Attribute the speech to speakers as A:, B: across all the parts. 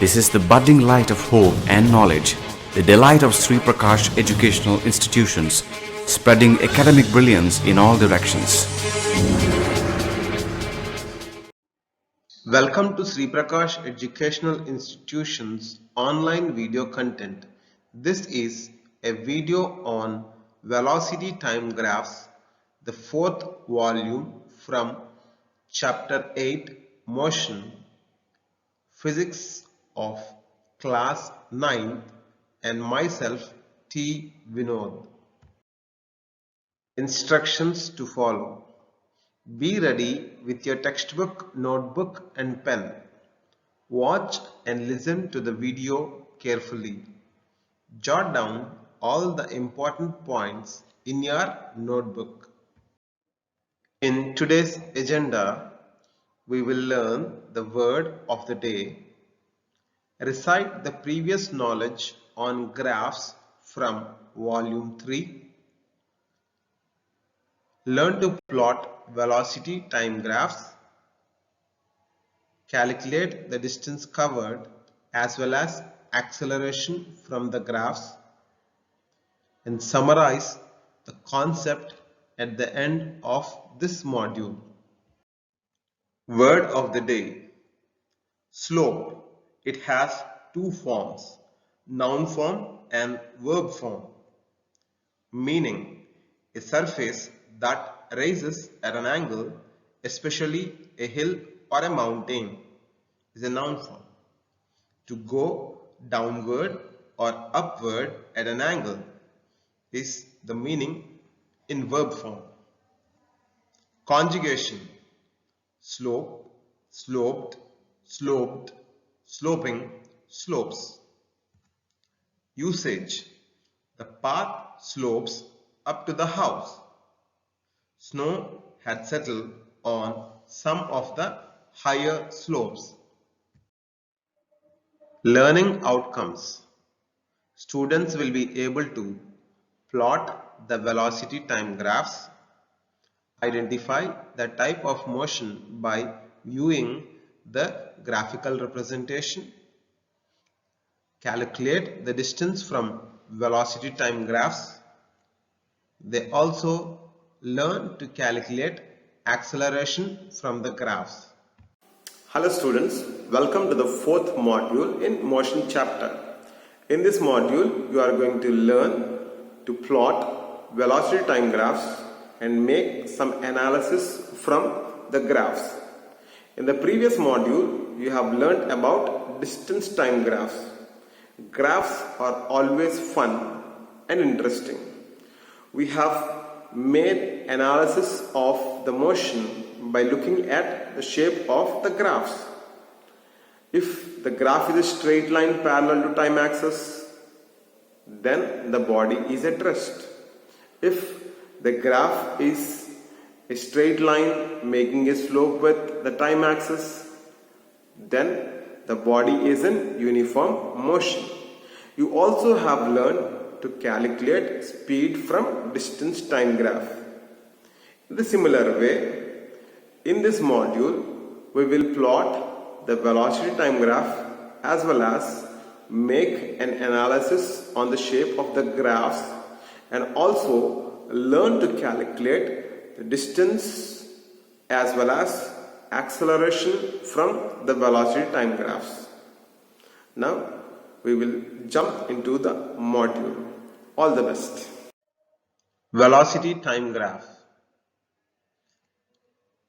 A: This is the budding light of hope and knowledge, the delight of Sri Prakash Educational Institutions, spreading academic brilliance in all directions.
B: Welcome to Sri Prakash Educational Institutions online video content. This is a video on velocity time graphs, the fourth volume from chapter 8 Motion, Physics of class 9th, and myself T. Vinod. Instructions to follow. Be ready with your textbook, notebook and pen. Watch and listen to the video carefully. Jot down all the important points in your notebook. In today's agenda, we will learn the word of the day, recite the previous knowledge on graphs from volume 3, learn to plot velocity time graphs, calculate the distance covered as well as acceleration from the graphs, and summarize the concept at the end of this module. Word of the day. Slope. It has two forms, noun form and verb form. Meaning, a surface that rises at an angle, especially a hill or a mountain, is a noun form. To go downward or upward at an angle is the meaning in verb form. Conjugation. Slope, sloped, sloped, sloping, slopes. Usage. The path slopes up to the house. Snow had settled on some of the higher slopes. Learning outcomes. Students will be able to plot the velocity time graphs, identify the type of motion by viewing the graphical representation, calculate the distance from velocity time graphs. They also learn to calculate acceleration from the graphs. Hello students, welcome to the fourth module in motion chapter. In this module, you are going to learn to plot velocity time graphs and make some analysis from the graphs. In the previous module, you have learned about distance time graphs. Graphs are always fun and interesting. We have made analysis of the motion by looking at the shape of the graphs. If the graph is a straight line parallel to time axis, then the body is at rest. If the graph is a straight line making a slope with the time axis, then the body is in uniform motion. You also have learned to calculate speed from distance time graph. In the similar way, in this module, we will plot the velocity time graph as well as make an analysis on the shape of the graphs and also learn to calculate the distance as well as acceleration from the velocity time graphs. Now we will jump into the module. All the best. Velocity time graph.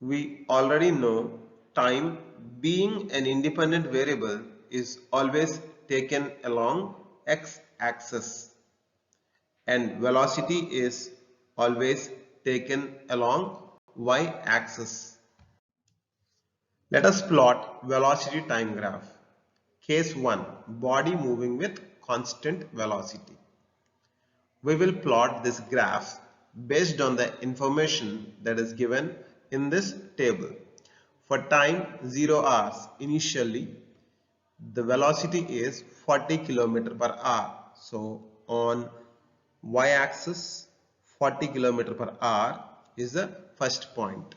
B: We already know time, being an independent variable, is always taken along x-axis and velocity is always taken along y-axis. Let us plot velocity time graph. Case 1. Body moving with constant velocity. We will plot this graph based on the information that is given in this table. For time 0 hours, initially the velocity is 40 km per hour. So on y-axis 40 km per hour is the first point.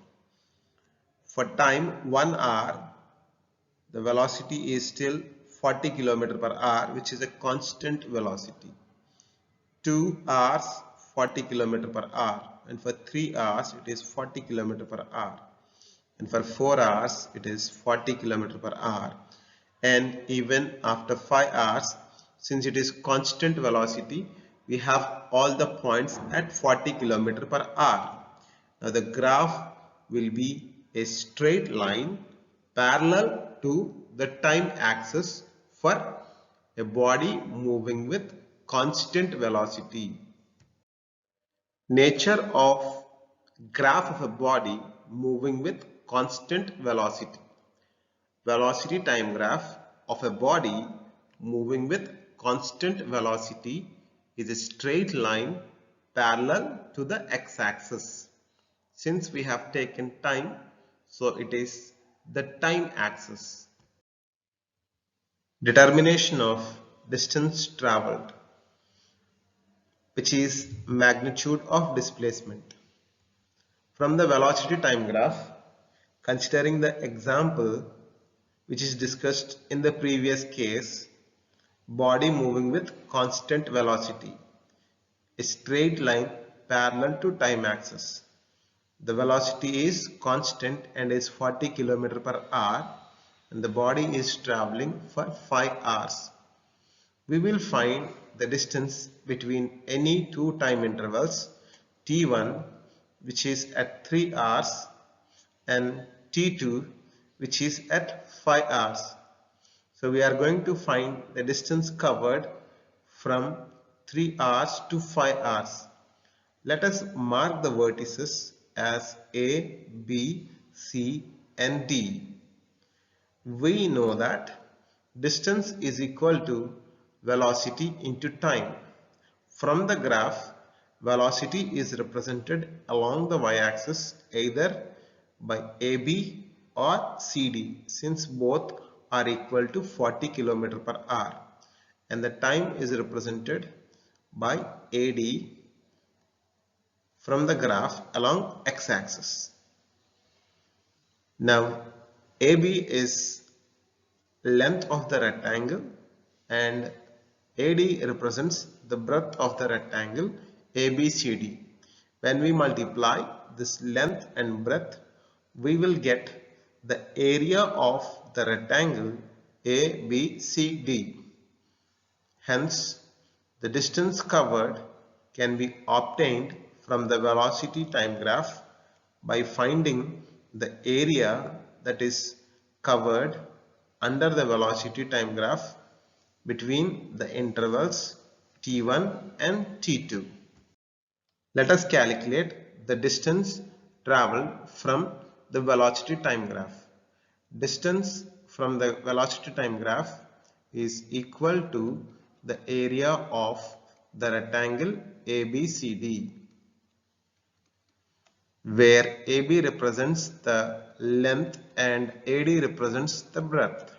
B: For time 1 hour, the velocity is still 40 km per hour, which is a constant velocity. 2 hours 40 km per hour, and for 3 hours it is 40 km per hour, and for 4 hours it is 40 km per hour, and even after 5 hours, since it is constant velocity, we have all the points at 40 km per hour. Now the graph will be a straight line parallel to the time axis for a body moving with constant velocity. Nature of graph of a body moving with constant velocity. Velocity time graph of a body moving with constant velocity is a straight line parallel to the x-axis. Since we have taken time, so it is the time axis. Determination of distance traveled, which is magnitude of displacement. From the velocity time graph, considering the example which is discussed in the previous case, body moving with constant velocity, a straight line parallel to time axis. The velocity is constant and is 40 km per hour, and the body is traveling for 5 hours. We will find the distance between any two time intervals, t1, which is at 3 hours, and t2, which is at 5 hours. So we are going to find the distance covered from 3 hours to 5 hours. Let us mark the vertices as A, B, C and D. We know that distance is equal to velocity into time. From the graph, velocity is represented along the y-axis either by AB or CD, since both are equal to 40 km per hour, and the time is represented by AD from the graph along x-axis. Now AB is length of the rectangle and AD represents the breadth of the rectangle ABCD. When we multiply this length and breadth, we will get the area of the rectangle ABCD. Hence, the distance covered can be obtained from the velocity time graph by finding the area that is covered under the velocity time graph between the intervals t1 and t2. Let us calculate the distance traveled from the velocity time graph. Distance from the velocity time graph is equal to the area of the rectangle ABCD, where AB represents the length and AD represents the breadth.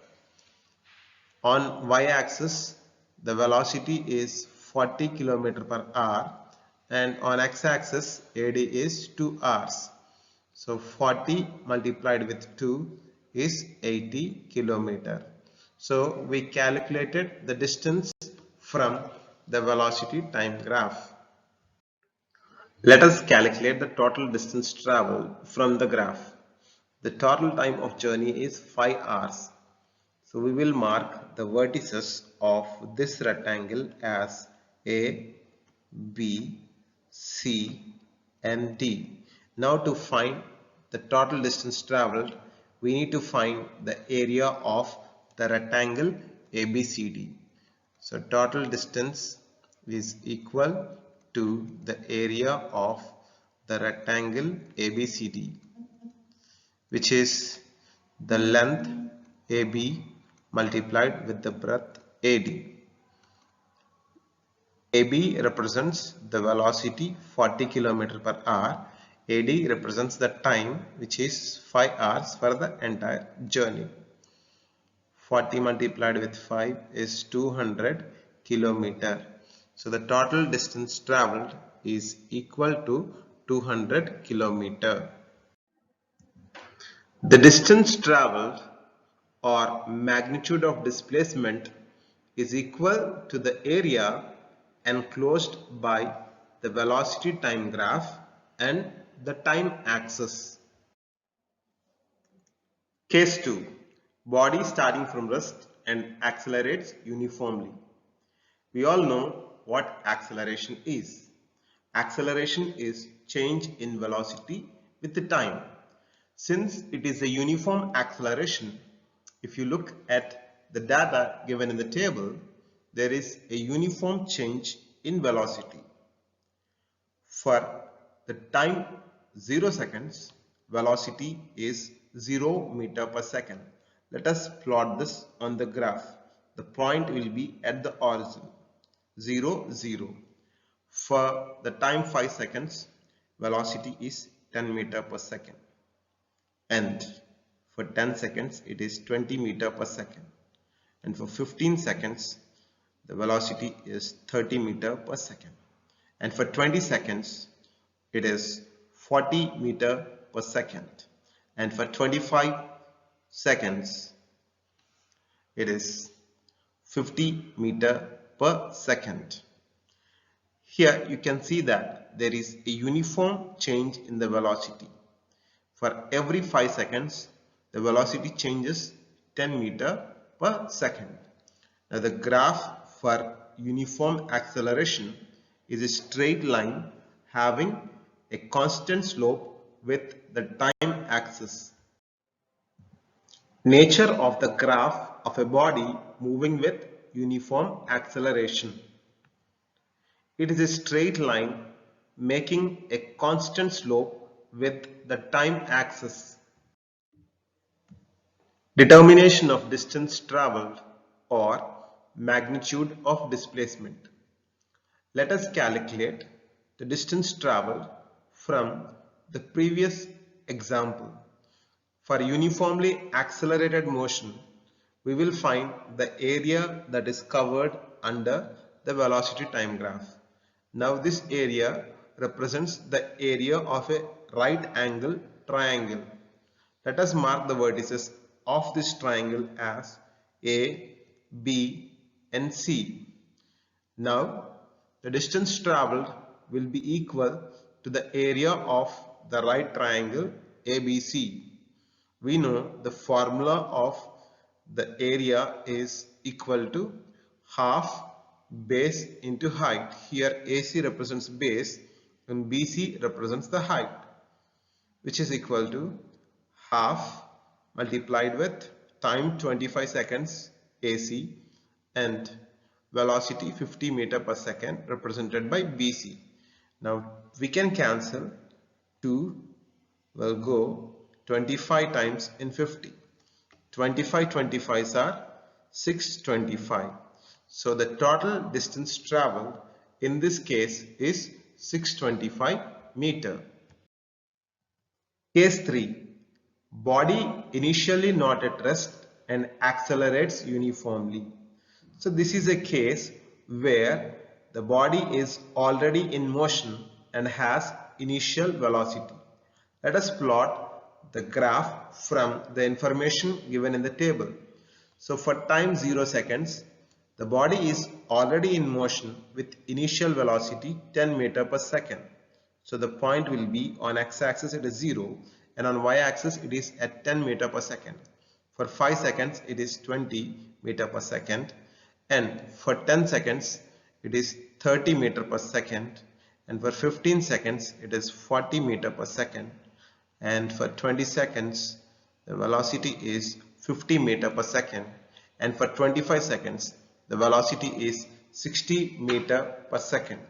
B: On y-axis, the velocity is 40 km per hour, and on x-axis AD is 2 hours. So 40 multiplied with 2 is 80 km. So we calculated the distance from the velocity time graph. Let us calculate the total distance traveled from the graph. The total time of journey is 5 hours. So we will mark the vertices of this rectangle as A, B, C and D. Now to find the total distance traveled, we need to find the area of the rectangle ABCD. So total distance is equal to the area of the rectangle ABCD, which is the length AB multiplied with the breadth AD. AB represents the velocity 40 km per hour. AD represents the time, which is 5 hours for the entire journey. 40 multiplied with 5 is 200 km. So the total distance traveled is equal to 200 km. The distance traveled or magnitude of displacement is equal to the area enclosed by the velocity time graph and the time axis. Case 2. Body starting from rest and accelerates uniformly. We all know what acceleration is. Acceleration is change in velocity with the time. Since it is a uniform acceleration, if you look at the data given in the table, there is a uniform change in velocity. For the time 0 seconds, velocity is 0 meter per second. Let us plot this on the graph. The point will be at the origin, 0, 0. For the time 5 seconds, velocity is 10 meter per second. And for 10 seconds, it is 20 meter per second. And for 15 seconds, the velocity is 30 meter per second. And for 20 seconds, it is 40 meter per second. And for 25 seconds, it is 50 meter per second. Here you can see that there is a uniform change in the velocity. For every 5 seconds, the velocity changes 10 meter per second. Now the graph for uniform acceleration is a straight line having a constant slope with the time axis. Nature of the graph of a body moving with uniform acceleration. It is a straight line making a constant slope with the time axis. Determination of distance traveled or magnitude of displacement. Let us calculate the distance traveled from the previous example. For uniformly accelerated motion, we will find the area that is covered under the velocity time graph. Now this area represents the area of a right angle triangle. Let us mark the vertices of this triangle as A, B and C. Now the distance traveled will be equal to the area of the right triangle ABC. We know the formula of the area is equal to half base into height. Here AC represents base and BC represents the height, which is equal to half multiplied with time 25 seconds AC and velocity 50 meter per second represented by BC. Now we can cancel 2 will go 25 times in 50. 25 25s are 625. So the total distance traveled in this case is 625 meter. Case 3. Body initially not at rest and accelerates uniformly. So this is a case where the body is already in motion and has initial velocity. Let us plot the graph from the information given in the table. So for time 0 seconds, the body is already in motion with initial velocity 10 meter per second. So the point will be on x-axis it is 0 and on y-axis it is at 10 meter per second. For 5 seconds it is 20 meter per second and for 10 seconds it is 30 meter per second and for 15 seconds it is 40 meter per second and for 20 seconds the velocity is 50 meter per second and for 25 seconds the velocity is 60 meter per second.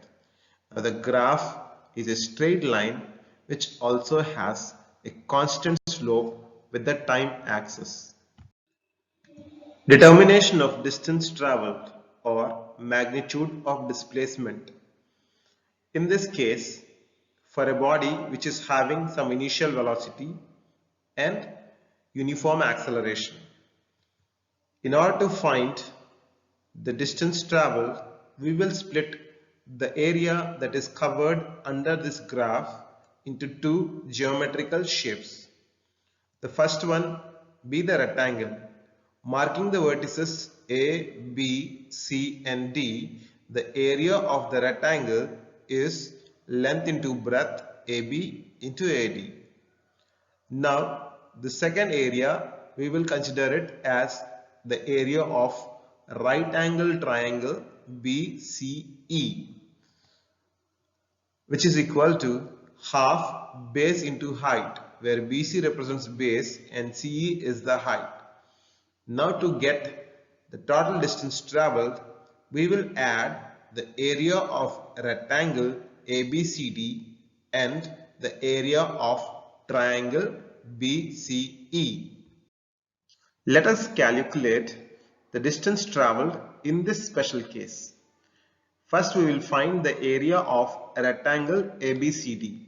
B: Now the graph is a straight line which also has a constant slope with the time axis. Determination of distance traveled or magnitude of displacement. In this case, for a body which is having some initial velocity and uniform acceleration, in order to find the distance traveled, we will split the area that is covered under this graph into two geometrical shapes. The first one be the rectangle Marking the vertices A, B, C and D, the area of the rectangle is length into breadth AB into AD. Now the second area we will consider it as the area of right angle triangle BCE, which is equal to half base into height, where BC represents base and CE is the height. Now to get the total distance traveled, we will add the area of rectangle ABCD and the area of triangle BCE. Let us calculate the distance traveled in this special case. First we will find the area of a rectangle ABCD.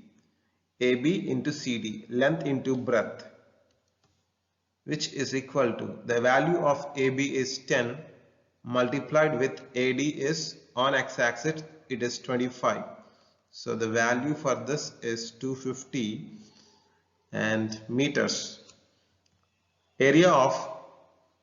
B: AB into CD, length into breadth, which is equal to the value of AB is 10 multiplied with AD is on x-axis it is 25. So the value for this is 250 and meters. Area of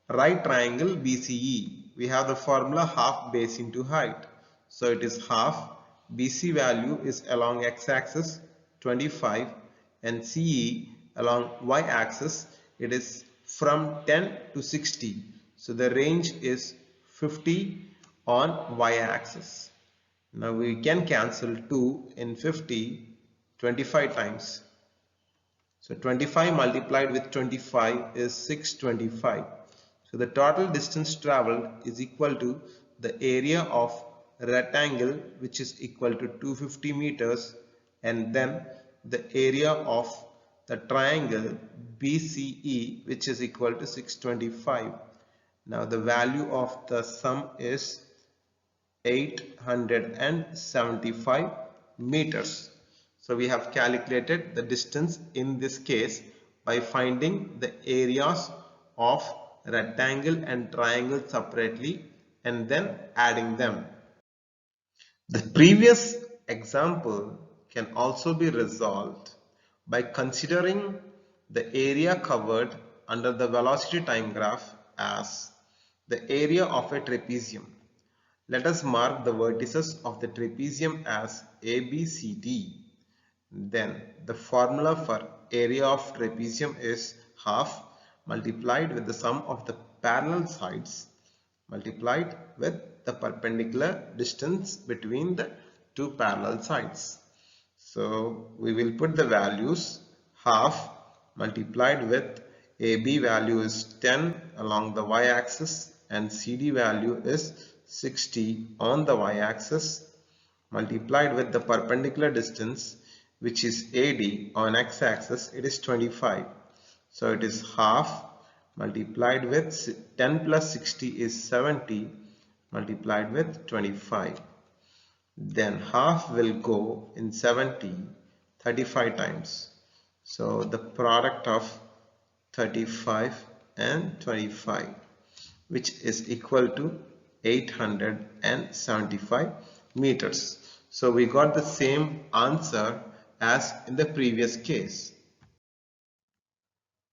B: right triangle BCE, we have the formula half base into height. So it is half, BC value is along x-axis 25 and CE along y-axis it is from 10 to 60. So the range is 50 on y-axis. Now we can cancel 2 in 50 25 times. So 25 multiplied with 25 is 625. So the total distance traveled is equal to the area of rectangle, which is equal to 250 meters, and then the area of the triangle BCE, which is equal to 625. Now the value of the sum is 875 meters. So we have calculated the distance in this case by finding the areas of rectangle and triangle separately and then adding them. The previous example can also be resolved by considering the area covered under the velocity time graph as the area of a trapezium. Let us mark the vertices of the trapezium as ABCD. Then the formula for area of trapezium is half multiplied with the sum of the parallel sides multiplied with the perpendicular distance between the two parallel sides. So we will put the values half multiplied with AB value is 10 along the y-axis and CD value is 60 on the y-axis multiplied with the perpendicular distance, which is AD on x-axis, it is 25. So it is half multiplied with 10 plus 60 is 70 multiplied with 25. Then half will go in 70 35 times. So the product of 35 and 25, which is equal to 875 meters. So we got the same answer as in the previous case.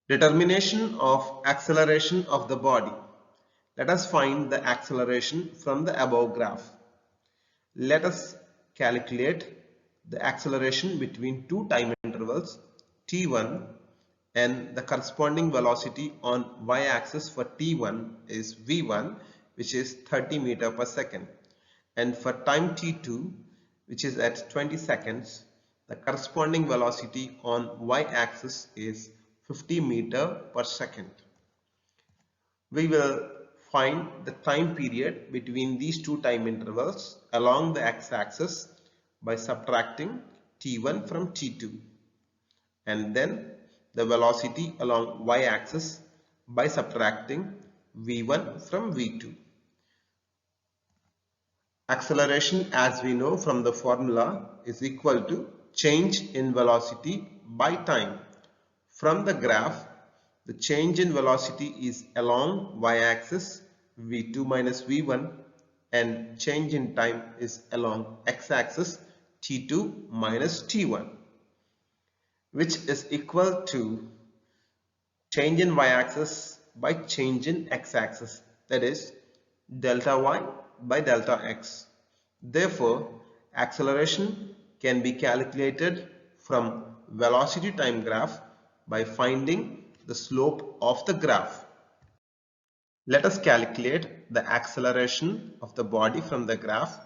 B: Determination of acceleration of the body. Let us find the acceleration from the above graph. Let us calculate the acceleration between two time intervals t1 and the corresponding velocity on y-axis for t1 is v1, which is 30 meter per second, and for time t2, which is at 20 seconds, the corresponding velocity on y-axis is 50 meter per second. We will find the time period between these two time intervals along the x-axis by subtracting t1 from t2, and then the velocity along y-axis by subtracting v1 from v2. Acceleration, as we know from the formula, is equal to change in velocity by time. From the graph, the change in velocity is along y-axis v2 minus v1, and change in time is along x-axis t2 minus t1, which is equal to change in y-axis by change in x-axis, that is delta y by delta x. Therefore, acceleration can be calculated from velocity time graph by finding the slope of the graph. Let us calculate the acceleration of the body from the graph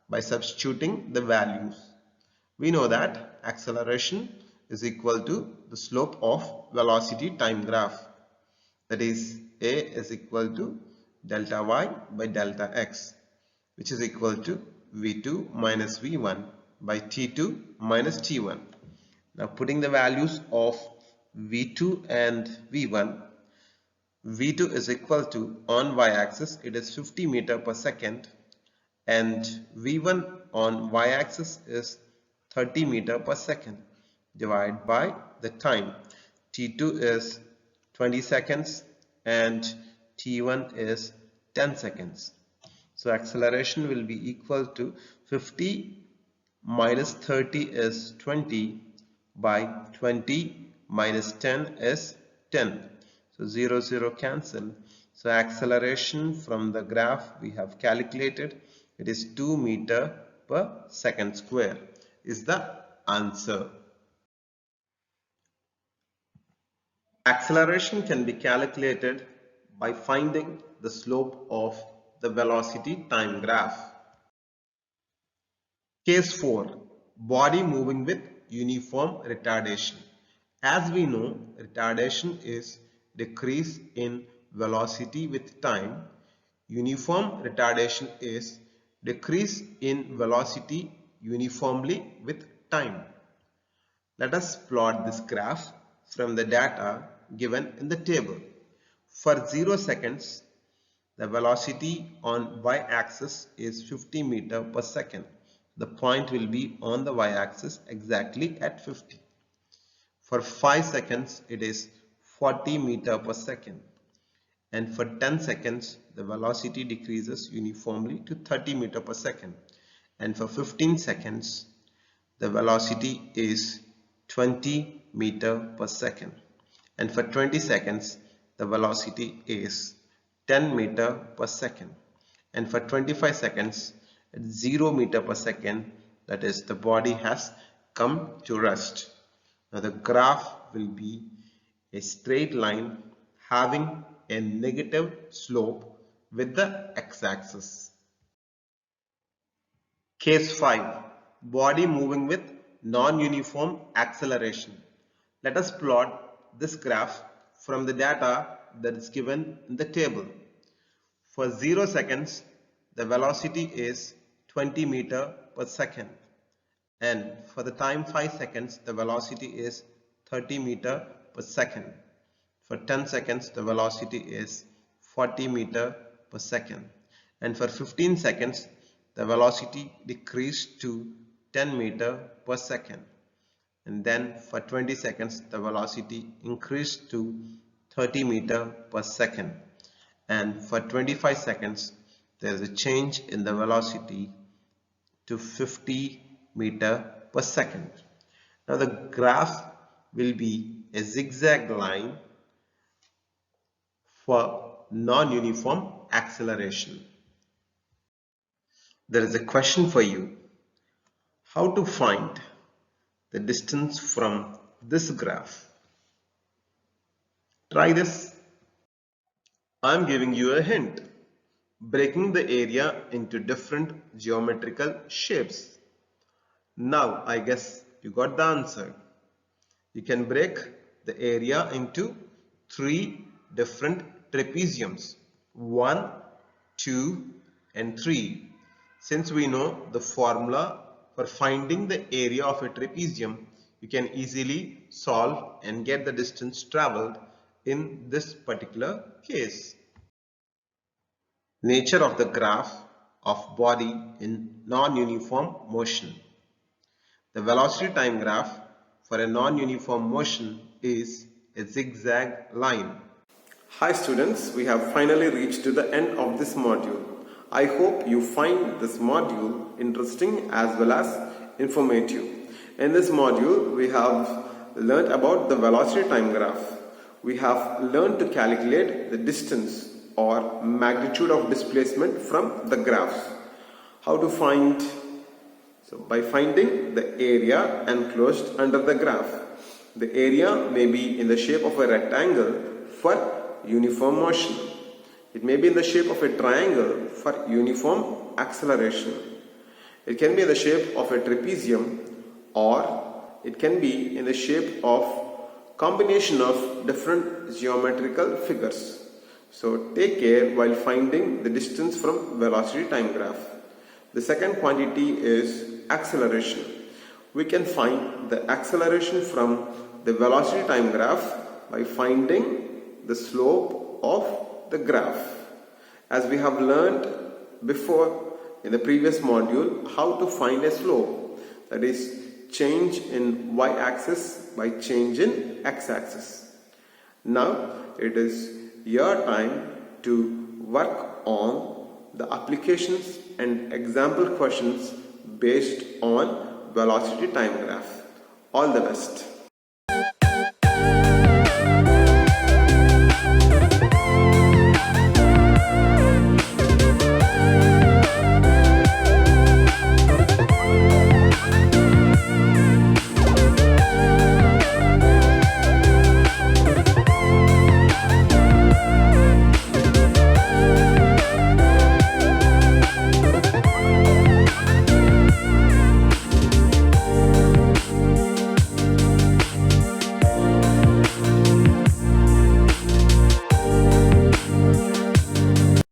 B: by substituting the values. We know that acceleration is equal to the slope of velocity time graph. That is, A is equal to delta y by delta x, which is equal to v2 minus v1 by t2 minus t1. Now putting the values of v2 and v1, v2 is equal to, on y-axis it is 50 meter per second, and v1 on y-axis is 30 meter per second, divided by the time. t2 is 20 seconds and t1 is 10 seconds. So acceleration will be equal to 50 minus 30 is 20 by 20 minus 10 is 10. So 0, 0 cancel. So acceleration from the graph we have calculated, it is 2 meter per second square is the answer. Acceleration can be calculated by finding the slope of the velocity time graph. Case 4. Body moving with uniform retardation. As we know, retardation is decrease in velocity with time. Uniform retardation is decrease in velocity uniformly with time. Let us plot this graph from the data given in the table. For 0 seconds, the velocity on y-axis is 50 meter per second. The point will be on the y-axis exactly at 50. For 5 seconds, it is 40 meter per second. And for 10 seconds, the velocity decreases uniformly to 30 meter per second. And for 15 seconds, the velocity is 20 meter per second. And for 20 seconds, the velocity is 10 meter per second. And for 25 seconds, at 0 meter per second, that is, the body has come to rest. Now the graph will be a straight line having a negative slope with the x-axis. Case 5. Body moving with non-uniform acceleration. Let us plot this graph from the data that is given in the table. For 0 seconds, the velocity is 20 meter per second. And for the time 5 seconds, the velocity is 30 meter per second. For 10 seconds, the velocity is 40 meter per second. And for 15 seconds, the velocity decreased to 10 meter per second. And then for 20 seconds, the velocity increased to 30 meter per second. And for 25 seconds, there is a change in the velocity to 50 meter per second. Now the graph will be a zigzag line for non-uniform acceleration. There is a question for you. How to find the distance from this graph? Try this. I am giving you a hint. Breaking the area into different geometrical shapes. Now I guess you got the answer. You can break the area into 3 different trapeziums. 1, 2 and 3. Since we know the formula for finding the area of a trapezium, you can easily solve and get the distance traveled in this particular case. Nature of the graph of body in non-uniform motion. The velocity time graph for a non-uniform motion is a zigzag line. Hi students, we have finally reached to the end of this module. I hope you find this module interesting as well as informative. In this module, we have learnt about the velocity time graph. we have learned to calculate the distance or magnitude of displacement from the graphs. How to find? So by finding the area enclosed under the graph. The area may be in the shape of a rectangle for uniform motion. It may be in the shape of a triangle for uniform acceleration. It can be in the shape of a trapezium, or it can be in the shape of combination of different geometrical figures. So take care while finding the distance from velocity time graph. The second quantity is acceleration. We can find the acceleration from the velocity time graph by finding the slope of the graph. As we have learned before in the previous module, how to find a slope, that is change in y-axis by change in x-axis. Now it is your time to work on the applications and example questions based on velocity time graph. All the best.